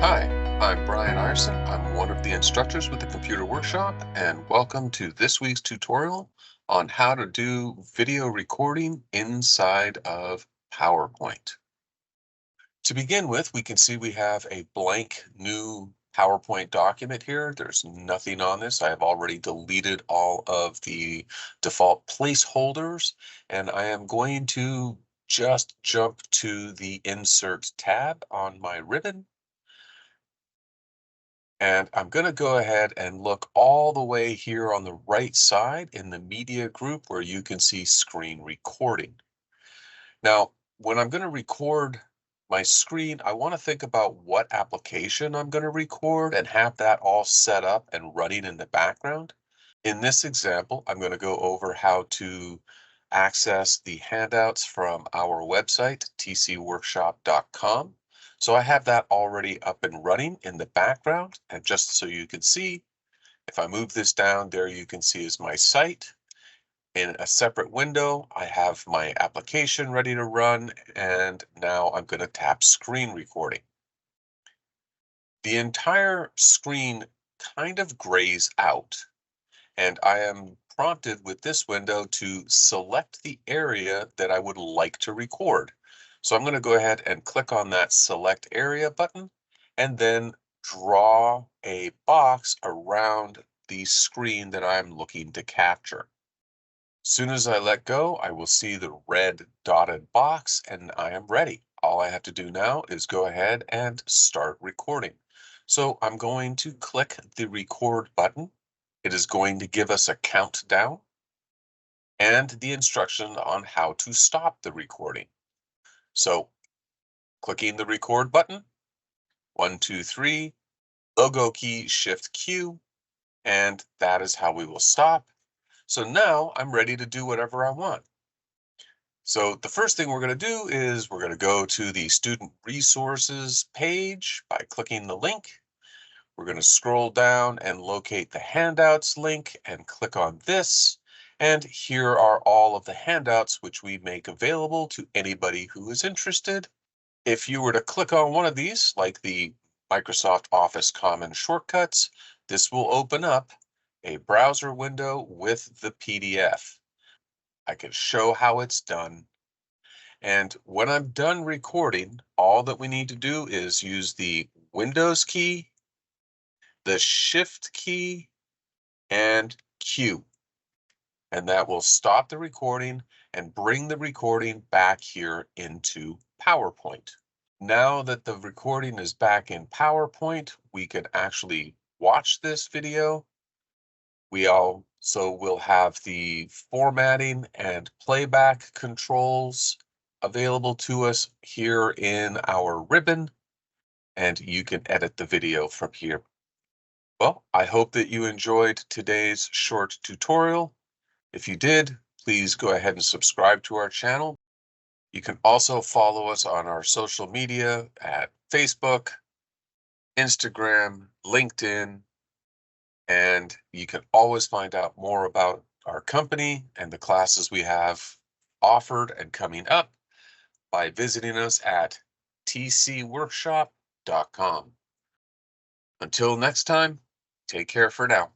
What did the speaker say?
Hi, I'm Brian Ireson. I'm one of the instructors with the Computer Workshop, and welcome to this week's tutorial on how to do video recording inside of PowerPoint. To begin with, we can see we have a blank new PowerPoint document here. There's nothing on this. I have already deleted all of the default placeholders, and I am going to just jump to the Insert tab on my ribbon. And I'm going to go ahead and look all the way here on the right side in the media group where you can see screen recording. Now, when I'm going to record my screen, I want to think about what application I'm going to record and have that all set up and running in the background. In this example, I'm going to go over how to access the handouts from our website, tcworkshop.com. So I have that already up and running in the background. And just so you can see, if I move this down, there you can see is my site. In a separate window, I have my application ready to run. And now I'm going to tap screen recording. The entire screen kind of grays out. And I am prompted with this window to select the area that I would like to record. So I'm going to go ahead and click on that select area button and then draw a box around the screen that I'm looking to capture. As soon as I let go, I will see the red dotted box and I am ready. All I have to do now is go ahead and start recording. So I'm going to click the record button. It is going to give us a countdown and the instruction on how to stop the recording. So clicking the record button, 1, 2, 3, logo key, Shift Q, and that is how we will stop. So now I'm ready to do whatever I want. So the first thing we're going to do is we're going to go to the student resources page by clicking the link. We're going to scroll down and locate the handouts link and click on this. And here are all of the handouts which we make available to anybody who is interested. If you were to click on one of these, like the Microsoft Office Common shortcuts, this will open up a browser window with the PDF. I can show how it's done. And when I'm done recording, all that we need to do is use the Windows key, the Shift key, and Q. And that will stop the recording and bring the recording back here into PowerPoint. Now that the recording is back in PowerPoint, we can actually watch this video. We also will have the formatting and playback controls available to us here in our ribbon, and you can edit the video from here. Well, I hope that you enjoyed today's short tutorial. If you did, please go ahead and subscribe to our channel. You can also follow us on our social media at Facebook, Instagram, LinkedIn, and you can always find out more about our company and the classes we have offered and coming up by visiting us at tcworkshop.com. Until next time, take care for now.